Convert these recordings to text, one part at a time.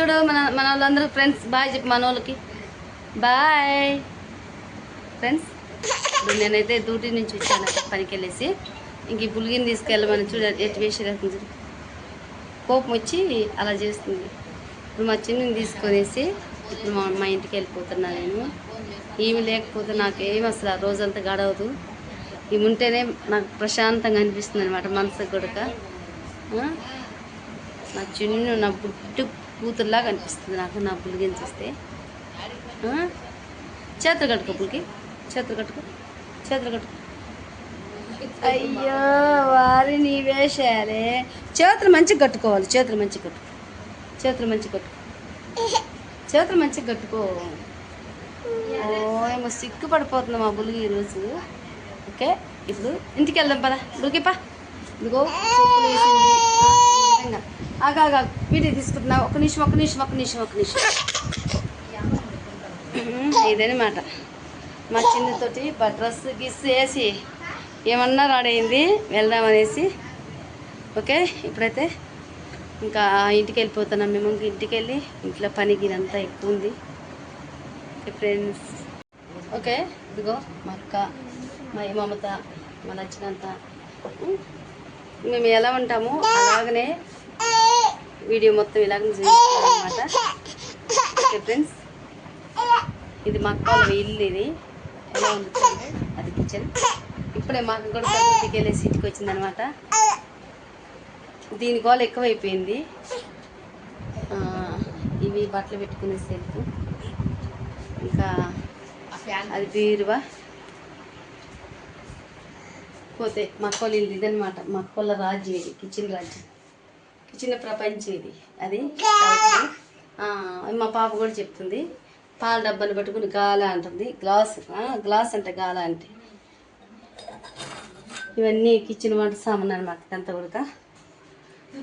చూడు మన వాళ్ళందరూ ఫ్రెండ్స్ బాయ్ చెప్పి మన వాళ్ళకి బాయ్ ఫ్రెండ్స్. ఇప్పుడు నేనైతే డ్యూటీ నుంచి వచ్చాను పనికి వెళ్ళేసి ఇంక ఈ పులిగిని తీసుకెళ్ళమని చూడ ఎటు వేసి కోపం వచ్చి అలా చేస్తుంది. ఇప్పుడు మా చిన్నని తీసుకొనేసి ఇప్పుడు మా ఇంటికి వెళ్ళిపోతున్నా నేను. ఈమె లేకపోతే నాకేం అసలు ఆ రోజంతా గడవదు. ఈమె ఉంటేనే నాకు ప్రశాంతంగా అనిపిస్తుంది అనమాట మనసుకు కూడా. నా చిన్న నా బుట్టు కూతురులాగా అనిపిస్తుంది నాకు నా పులిగిని చూస్తే. చేతులు కట్టుకో పులికి, చేతులు కట్టుకో, చేతులు కట్టుకో. అయ్యో వారి నీ వేషాలే. చేతులు మంచిగా కట్టుకోవాలి, చేతులు మంచిగా కట్టుకో, చేతులు మంచిగా కట్టుకో, చేతులు మంచిగా కట్టుకో. ఏమో సిగ్గు పడిపోతుంది మా బుల్లి ఈరోజు. ఓకే ఇప్పుడు ఇంటికి వెళ్దాం పదా బుల్గిపా. ఇదిగో ఆగా వీడియో తీసుకుంటున్నా. ఒక నిమిషం ఒక నిమిషం ఒక నిమిషం ఒక నిమిషం. ఇదనమాట మా చిన్నతోటి డ్రెస్ గిస్ వేసి ఏమన్నా రెడయింది వెళ్దామనేసి. ఓకే ఇప్పుడైతే ఇంకా ఇంటికి వెళ్ళిపోతున్నాం మేము. ఇంటికి వెళ్ళి ఇంట్లో పనికి ఇదంతా ఎక్కువ ఉంది ఫ్రెండ్స్. ఓకే ఇదిగో మా అక్క, మా మమత, మా నచ్చినంత మేము ఎలా ఉంటామో అలాగనే వీడియో మొత్తం ఇలాగ చూపిస్తాం అనమాట. ఓకే ఫ్రెండ్స్, ఇది మా అక్క వాళ్ళ ఇల్లు. ఇది ఎలా ఉంది అది కిచెన్. ఇప్పుడే మాకు కూడా ఇంటికి వెళ్ళేసి ఇంటికి వచ్చిందనమాట. దీని గోల ఎక్కువైపోయింది. ఇవి బట్టలు పెట్టుకునే సెల్ఫ్, ఇంకా అది బీరువా. పోతే మా అక్క వాళ్ళ ఇల్లు ఇదనమాట. మా అక్క వాళ్ళ రాజ్యం ఇది, కిచెన్ రాజ్యం, కిచెన్ ప్రపంచం ఇది. అది మా పాప కూడా చెప్తుంది. పాల డబ్బాలు పట్టుకుని గాల అంటుంది. గ్లాస్ అంటే గాల అంటే ఇవన్నీ కిచెన్ వంట సామాన్ అనమాట ఇదంతా కూడా.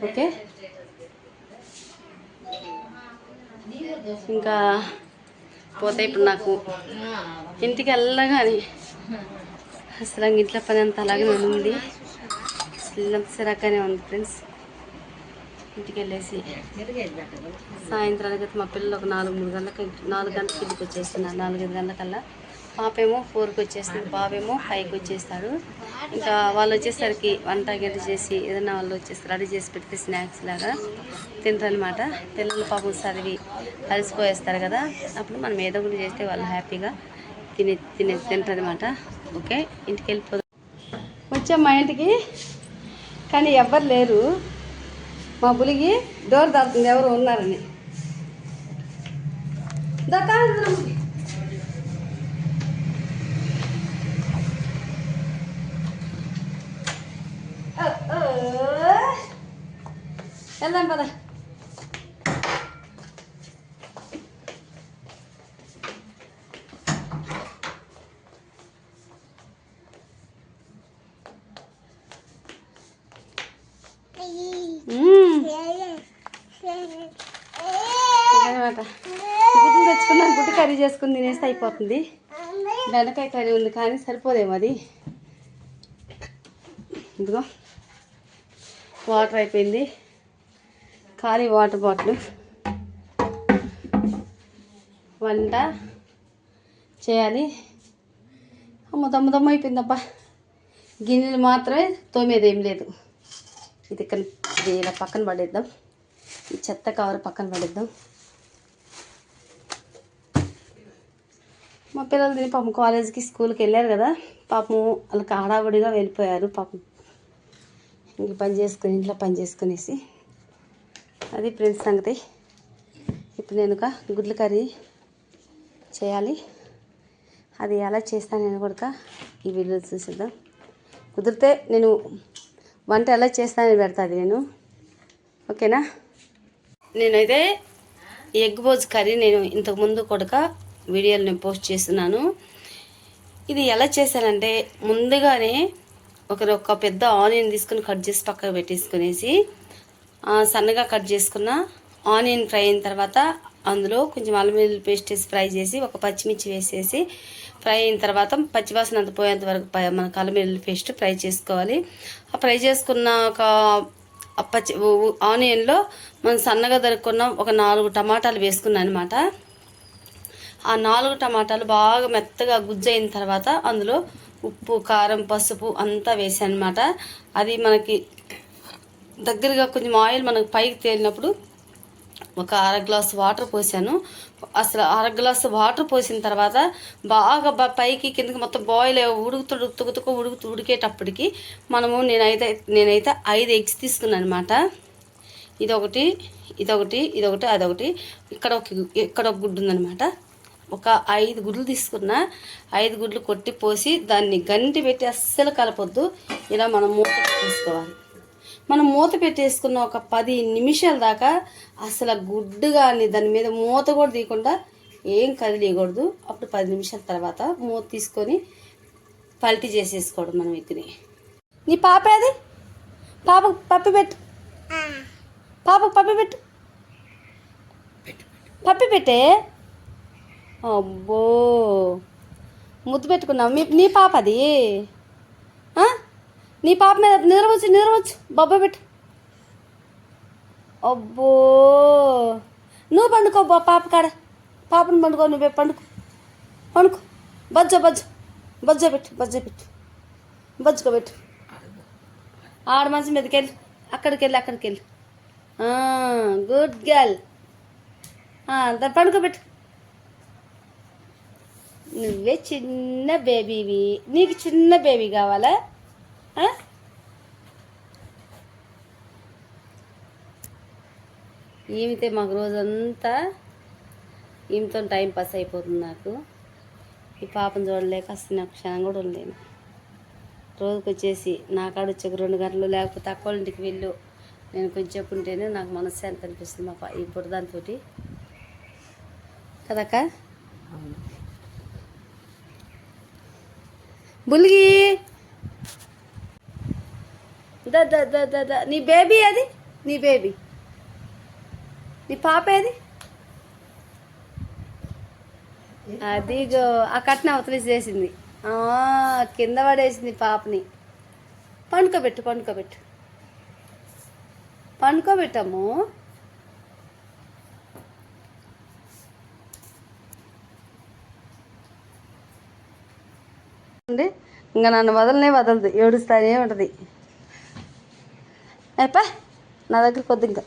ఓకే ఇంకా పోతే ఇప్పుడు నాకు ఇంటికి వెళ్ళగానే అసలు ఇంట్లో పని అంతా అలాగే ఉంది. అసలు సిరగానే ఉంది ఫ్రెండ్స్. ఇంటికి వెళ్ళేసి సాయంత్రానికి మా పిల్లలు ఒక 4 గంటలకి ఇంటికి వచ్చేస్తున్నారు. 4-5 గంటలకల్లా. పాపేమో 4కి వచ్చేస్తుంది, బాబేమో 5కి వచ్చేస్తాడు. ఇంకా వాళ్ళు వచ్చేసరికి వంట గంట చేసి ఏదైనా వాళ్ళు వచ్చేసి రెడీ చేసి పెడితే స్నాక్స్ లాగా తింటారనమాట. పిల్లలు పాపం చదివి కలిసిపోయేస్తారు కదా, అప్పుడు మనం ఏదో ఒకటి చేస్తే వాళ్ళు హ్యాపీగా తింటారనమాట. ఓకే ఇంటికి వెళ్ళిపోదాం. వచ్చాం మా ఇంటికి, కానీ ఎవ్వరు లేరు. మా పులిగి డోర్ దాటుతుంది ఎవరు ఉన్నారని. వెళ్దాం పద. అనమాట గుడ్లు తెచ్చుకున్నాను. గుడ్డు కర్రీ చేసుకుని తినేస్తే అయిపోతుంది. బెండకాయ కర్రీ ఉంది కానీ సరిపోదేమో అది. ఇదిగో వాటర్ అయిపోయింది, ఖాళీ వాటర్ బాటిల్. వంట చేయాలి. దమ్ము అయిపోయిందబ్బా. గిన్నెలు మాత్రమే తోమేది ఏం లేదు. ఇది ఇలా పక్కన పడేద్దాం. ఈ చెత్త కవర్ పక్కన పడేద్దాం. మా పిల్లలు తిని పాపం కాలేజీకి స్కూల్కి వెళ్ళారు కదా, పాపం వాళ్ళకి హడావుడిగా వెళ్ళిపోయారు. పాపం ఇంక పని చేసుకుని ఇంట్లో పని చేసుకునేసి అది ఫ్రెండ్స్ సంగతి. ఇప్పుడు నేను ఒక గుడ్ల కర్రీ చేయాలి. అది ఎలా చేస్తాను నేను కూడా ఈ వీడియో చూసిద్దాం. కుదిరితే నేను వంట ఎలా చేస్తానని పెడతాది నేను. ఓకేనా. నేనైతే ఎగ్ బోజ్ కర్రీ నేను ఇంతకుముందు కూడా వీడియోలు నేను పోస్ట్ చేస్తున్నాను. ఇది ఎలా చేశానంటే ముందుగానే ఒక పెద్ద ఆనియన్ తీసుకుని కట్ చేసి పక్కకు పెట్టేసుకునేసి సన్నగా కట్ చేసుకున్న ఆనియన్ ఫ్రై అయిన తర్వాత అందులో కొంచెం అల్లం వెల్లుల్లి పేస్ట్ వేసి ఫ్రై చేసి ఒక పచ్చిమిర్చి వేసేసి ఫ్రై అయిన తర్వాత పచ్చివాసన అంత పోయేంత వరకు మనకు అల్లం వెల్లుల్లి పేస్ట్ ఫ్రై చేసుకోవాలి. ఆ ఫ్రై చేసుకున్న ఒక ఆనియన్లో మనం సన్నగా తరుక్కున్న ఒక 4 టమాటాలు వేసుకున్నాను అనమాట. ఆ 4 టమాటాలు బాగా మెత్తగా గుజ్జయిన తర్వాత అందులో ఉప్పు, కారం, పసుపు అంతా వేసాను అనమాట. అది మనకి దగ్గరగా కొంచెం ఆయిల్ మనకు పైకి తేలినప్పుడు ఒక 1/2 గ్లాసు వాటర్ పోసాను. అసలు 1/2 గ్లాసు వాటర్ పోసిన తర్వాత బాగా పైకి కిందకి మొత్తం బాయిల్ ఉడికేటప్పటికి నేనైతే 5 ఎగ్స్ తీసుకున్నాను అనమాట. ఇదొకటి, అదొకటి, ఇక్కడ ఒక గుడ్డు ఉందనమాట. ఒక 5 గుడ్లు తీసుకున్నా. 5 గుడ్లు కొట్టి పోసి దాన్ని గంటి పెట్టి అస్సలు కలపొద్దు. ఇలా మనం మూత తీసుకోవాలి. మనం మూత పెట్టేసుకున్న ఒక 10 నిమిషాల దాకా అసలు గుడ్డు కానీ దాని మీద మూత కూడా తీయకుండా ఏం కదిలేయకూడదు. అప్పుడు 10 నిమిషాల తర్వాత మూత తీసుకొని పల్టీ చేసేసుకోవడం మనం ఎగ్గుని. నీ పాప అది పాపకు పప్పి పెట్టు, పాపకు పప్పి పెట్టు, పప్పి పెట్టే. అబ్బో ముద్దు పెట్టుకున్నావు. నీ పాప అది, నీ పాప మీద నిద్రవచ్చు బొబ్బ పెట్టు. అబ్బో నువ్వు పండుకో పాప కాడ, పాపను పండుకో, నువ్వే పండుకో. బజ్జ పెట్టు, బజ్జుకోబెట్టు. ఆడ మంచి మీదకి వెళ్ళి అక్కడికి వెళ్ళి గుడ్ గర్ల్. దాన్ని పండుకోబెట్టు. నువ్వే చిన్న బేబీవి, నీకు చిన్న బేబీ కావాలా? ఈమెతే మాకు రోజంతా ఈమెతో టైం పాస్ అయిపోతుంది. నాకు ఈ పాపను చూడలేక అసలు నాకు క్షణం కూడా ఉండలేను. రోజుకి వచ్చేసి నా కాడ వచ్చే 2 గంటలు, లేకపోతే అక్క వాళ్ళ ఇంటికి వెళ్ళు నేను కొంచెం చెప్పుంటేనే నాకు మనశ్శాంతి అనిపిస్తుంది. మా ఇప్పుడు దాంతో కదక్క. బుల్గి నీ బేబీ అది, నీ బేబీ, నీ పాప ఏది? అదిగో ఆ కట్న అవతలి చేసింది, కింద పడేసింది పాపని. పండుకోబెట్టము. ఇంకా నన్ను వదలదు, ఏడుస్తానే ఉంటుంది. అయిపా నా దగ్గర కొద్ది ఇంకా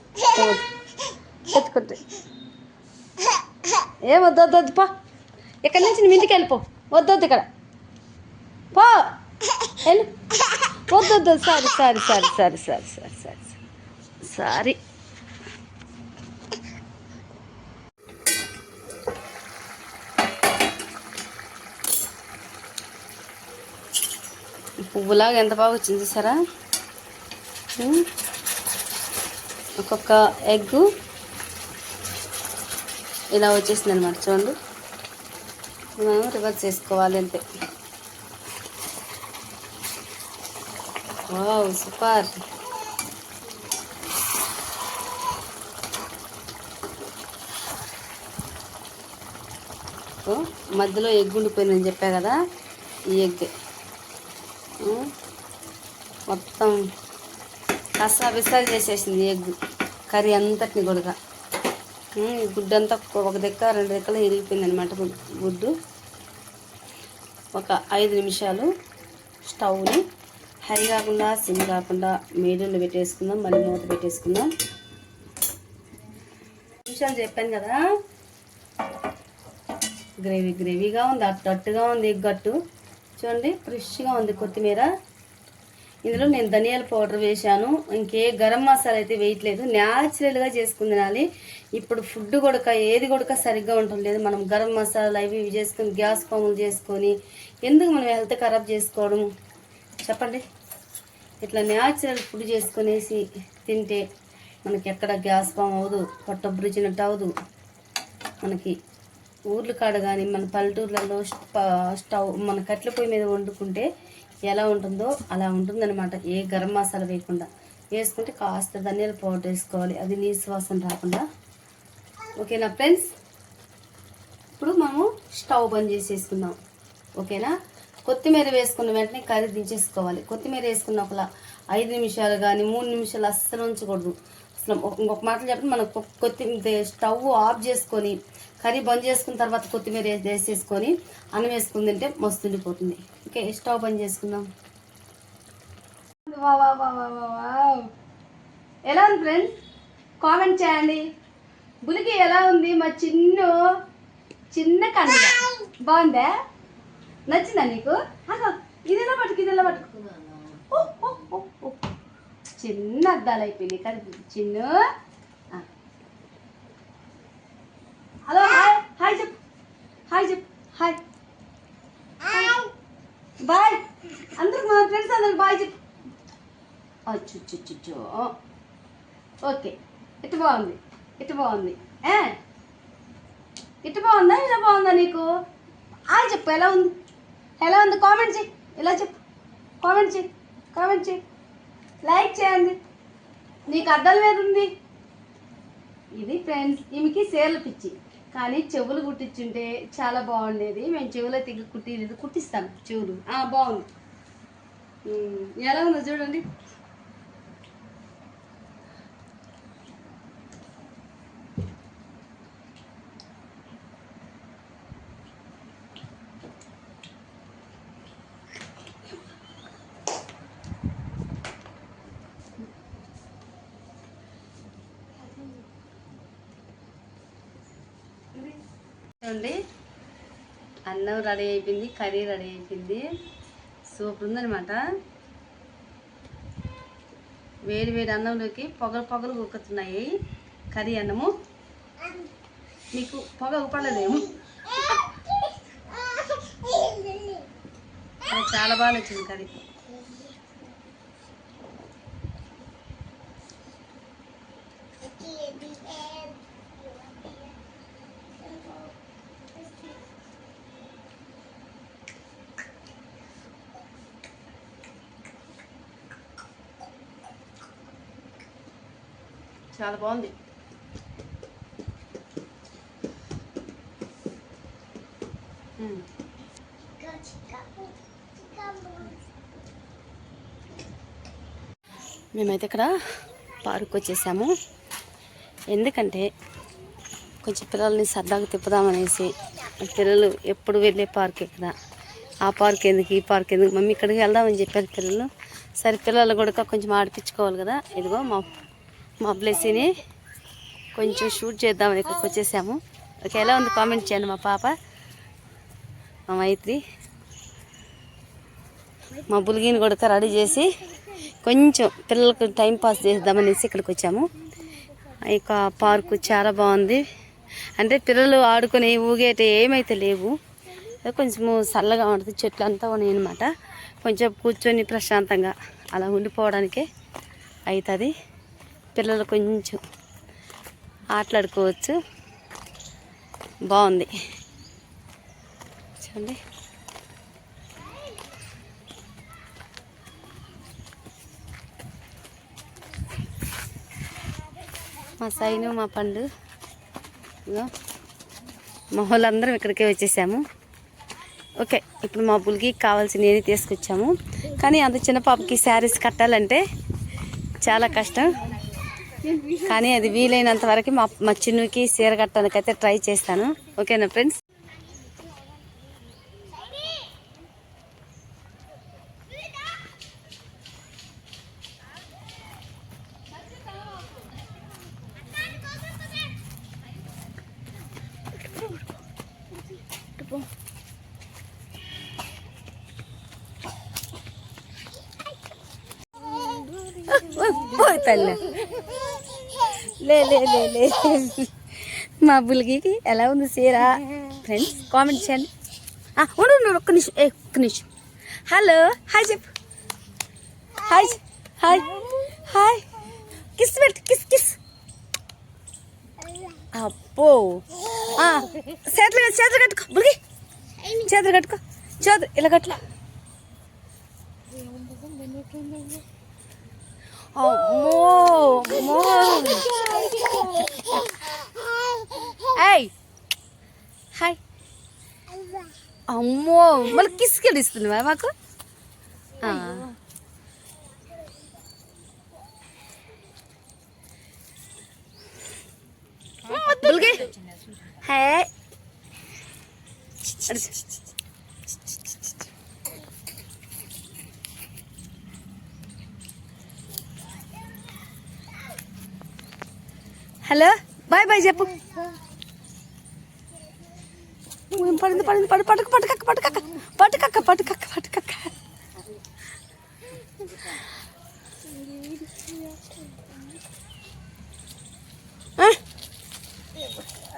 ఎత్తుకుంటే వద్దు పో. ఇక్కడి నుంచి నువ్వు ఇంటికి వెళ్ళిపో. వద్దు ఇక్కడ పో, వెళ్ళు. వద్దు సారీ. పువ్వులాగా ఎంత బాగా వచ్చింది చూసారా. ఒక్కొక్క ఎగ్గు ఇలా వచ్చేసింది అనమాట. చూడండి, మనం రివర్స్ చేసుకోవాలి అంతే. Wow super. మధ్యలో ఎగ్ ఉండిపోయిందని చెప్పా కదా, ఈ ఎగ్ మొత్తం కసా విసారి చేసేసింది. ఎగ్ కర్రీ అంతటిని కూడా గుడ్డు అంతా ఒక దగ్గర 2 దగ్గర ఇరిగిపోయింది అనమాట. గుడ్డు ఒక 5 నిమిషాలు స్టవ్ని హై కాకుండా సిమ్ కాకుండా మీడియంలో పెట్టేసుకుందాం. మళ్ళీ మూత పెట్టేసుకుందాం. నిమిషాలు చెప్పాను కదా, గ్రేవీగా ఉంది, అట్టుగా ఉంది. ఎగ్ అట్టు చూడండి, ఫ్రెష్గా ఉంది. కొత్తిమీర, ఇందులో నేను ధనియాల పౌడర్ వేసాను. ఇంకే గరం మసాలా అయితే వేయట్లేదు. న్యాచురల్గా చేసుకుని తినాలి. ఇప్పుడు ఫుడ్ కూడా ఏది కూడా సరిగ్గా ఉండలేదు. మనం గరం మసాలా ఇవి చేసుకొని గ్యాస్ పాములు చేసుకొని ఎందుకు మనం హెల్త్ ఖరాబ్ చేసుకోవడం చెప్పండి. ఇట్లా న్యాచురల్ ఫుడ్ చేసుకునేసి తింటే మనకి ఎక్కడ గ్యాస్ పాము అవ్వదు, పొట్ట బ్రిజినట్టు అవ్వదు. మనకి ఊర్ల కాడ కానీ మన పల్లెటూర్లలో స్టవ్ మన కట్టెల పొయ్యి మీద వండుకుంటే ఎలా ఉంటుందో అలా ఉంటుందన్నమాట. ఏ గరం మసాలా వేయకుండా వేసుకుంటే కాస్త ధనియాల పౌడర్ వేసుకోవాలి, అది నీసు వాసన రాకుండా. ఓకేనా ఫ్రెండ్స్, ఇప్పుడు మనము స్టవ్ బంద్ చేసేసుకుందాం. ఓకేనా. కొత్తిమీర వేసుకున్న వెంటనే కర్రీ దించేసుకోవాలి. కొత్తిమీర వేసుకున్న ఒక 5 నిమిషాలు కానీ 3 నిమిషాలు అస్సలు ఉంచకూడదు. అసలు ఇంకొక మాటలు చెప్పండి, మనం కొత్తిమీర స్టవ్ ఆఫ్ చేసుకొని కర్రీ బంద్ చేసుకున్న తర్వాత కొత్తిమీర వేసేసుకొని అన్నం వేసుకుని తింటే మస్తు ఉండిపోతుంది. ఓకే, స్టవ్ బంద్ చేసుకుందాం. ఎలా ఉంది ఫ్రెండ్స్? కామెంట్ చేయండి. బులికి ఎలా ఉంది? మా చిన్న కన్ను బాగుందా? నచ్చిందా నీకు? ఇదిలా పట్టుకు చిన్న అద్దాలు అయిపోయింది కానీ చిన్ను. హలో, హాయ్ చెప్పు, హాయ్ బాయ్ అందరికి, మా ఫ్రెండ్స్ అందరికి బాయ్ చెప్పు. అచ్చు ఓకే, ఇటు బాగుంది ఇటు బాగుందా? ఇలా బాగుందా నీకు? హాయ్ చెప్పు, ఎలా ఉంది కామెంట్ చేయి. ఇలా చెప్పు, కామెంట్ చేయి, లైక్ చేయండి. నీకు అద్దాల మీద ఉంది. ఇది ఫ్రెండ్స్, ఈమెకి సేర్ల పిచ్చి, కానీ చెవులు కుట్టించుంటే చాలా బాగుండేది. మేము చెవులో కుట్టిస్తాం చెవులు. బాగుంది. ఎలా ఉందో చూడండి. చూడండి, అన్నం రెడీ అయిపోయింది, కర్రీ రెడీ అయిపోయింది. సూపర్ ఉందనమాట. వేడి అన్నంలోకి పొగలు ఉక్కుతున్నాయి. కర్రీ అన్నము మీకు పొగ ఉప్పలేదేమో. చాలా బాగా నచ్చింది కర్రీ. చాలా బాగుంది. మేమైతే ఇక్కడ పార్క్ వచ్చేసాము. ఎందుకంటే కొంచెం పిల్లల్ని సరదాగా తిప్పుదామనేసి. పిల్లలు ఎప్పుడు వెళ్ళే పార్క్ ఇక్కడ, ఆ పార్క్ ఎందుకు ఈ పార్క్ ఎందుకు, మమ్మీ ఇక్కడికి వెళ్దామని చెప్పారు పిల్లలు. సరే పిల్లలు కూడా కొంచెం ఆడిపించుకోవాలి కదా. ఇదిగో మా బ్లెస్సీని కొంచెం షూట్ చేద్దామని ఇక్కడికి వచ్చేసాము. ఓకే, ఎలా ఉంది కామెంట్ చేయండి. మా పాప, మా మైత్రి, మా బులిగిని కూడా రెడీ చేసి కొంచెం పిల్లలకు టైం పాస్ చేద్దామనేసి ఇక్కడికి వచ్చాము. ఇక పార్కు చాలా బాగుంది. అంటే పిల్లలు ఆడుకుని ఊగేటి ఏమైతే లేవు, కొంచెం చల్లగా ఉంటుంది, చెట్లు అంతా ఉన్నాయి అన్నమాట. కొంచెం కూర్చొని ప్రశాంతంగా అలా ఉండిపోవడానికే అవుతుంది. పిల్లలు కొంచెం ఆటలాడుకోవచ్చు. బాగుంది చూడండి. మా సైను, మా పండు, మా వాళ్ళందరం ఇక్కడికే వచ్చేసాము. ఓకే, ఇప్పుడు మా బుల్కి కావాల్సినవి తీసుకొచ్చాము. కానీ అంత చిన్న పాపకి శారీస్ కట్టాలంటే చాలా కష్టం. కానీ అది వీలైనంత వరకు మా చిన్నుకి చీర కట్టడానికి అయితే ట్రై చేస్తాను. ఓకేనా ఫ్రెండ్స్? తల్లి లే మా బుల్గికి ఎలా ఉంది చీర? ఫ్రెండ్స్ కామెంట్ చేయండి. ఉండు ఒక్క నిమిషం. హలో, హాయ్ చెప్పు. హాయ్ కిస్ పెట్టు, కిస్. అబ్బో, చేతులు కట్టుకో బుల్గి, చేతులు కట్టుకో. ఇలా కట్లా. అమ్మో, హాయ్. అమ్మో, మళ్ళీ కిస్కెళ్ళి ఇస్తున్నావా మాకు? హే హలో బాయ్ బాయ్ చెప్పు. పడింది పడింది పడు పట్టుకు పట్టుకక్క పట్టుకక్క పట్టుకక్క పట్టుకక్క పట్టుకక్క.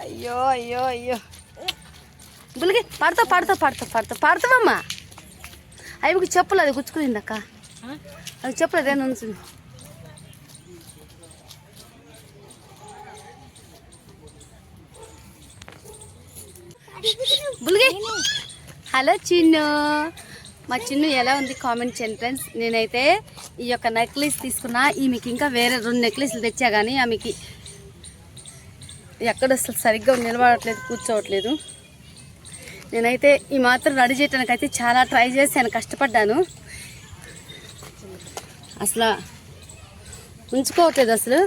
అయ్యో అయ్యో అయ్యో బులిగి పడతావు పడతావు పడతావు పడతావు పడతావమ్మా. అవి చెప్పులు అది గుచ్చుకునింది అక్క, అది చెప్పులు అదేనా ఉంచుంది. బులిగి హలో చిన్ను, మా చిన్ను ఎలా ఉంది కామెంట్ చేయండి ఫ్రెండ్స్. నేనైతే ఈ యొక్క నెక్లెస్ తీసుకున్నా, ఈమెకి ఇంకా వేరే 2 నెక్లెస్లు తెచ్చా కానీ ఆమెకి ఎక్కడ అసలు సరిగ్గా నిలబడట్లేదు, కూర్చోవట్లేదు. నేనైతే ఈ మాత్రం రెడీ చేయడానికి అయితే చాలా ట్రై చేశాను, కష్టపడ్డాను. అసలు ఉంచుకోవట్లేదు అసలు.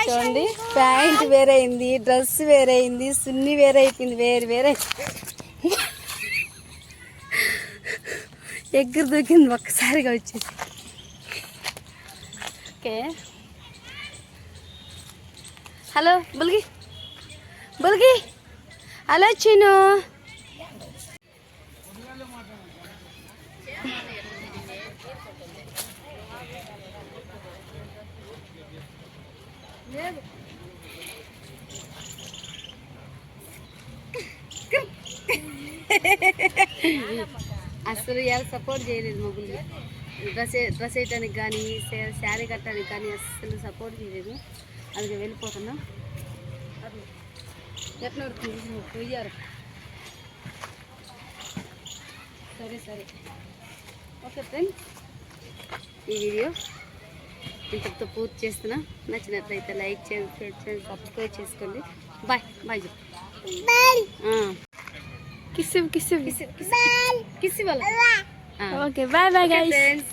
చూడండి ప్యాంట్ వేరే అయింది, డ్రెస్ వేరే అయింది, సున్ని వేరే అయిపోయింది, వేరే వేరే ఎగ్గురు దూకింది ఒక్కసారిగా వచ్చేసి. Okay hello బుల్గి బుల్గి hello చిను. అసలు ఇవాళ సపోర్ట్ చేయలేదు మా బుల్గి. డ్రెస్ వేయటానికి కానీ శారీ కట్టడానికి కానీ అసలు సపోర్ట్ చేయలేదు. అందుకే వెళ్ళిపోతున్నా. ఎట్లా పోయారు. సరే సరే ఓకే ఫ్రెండ్స్, ఈ వీడియో ఇంతటితో పూర్తి చేస్తున్నా. నచ్చినట్లయితే లైక్ చేయండి, షేర్ చేయండి, సబ్స్క్రైబ్ చేసుకోండి. బాయ్ బాయ్ చెప్పు. కిస్ కిస్ కిస్ కిస్ వాళ్ళ. Okay bye bye guys.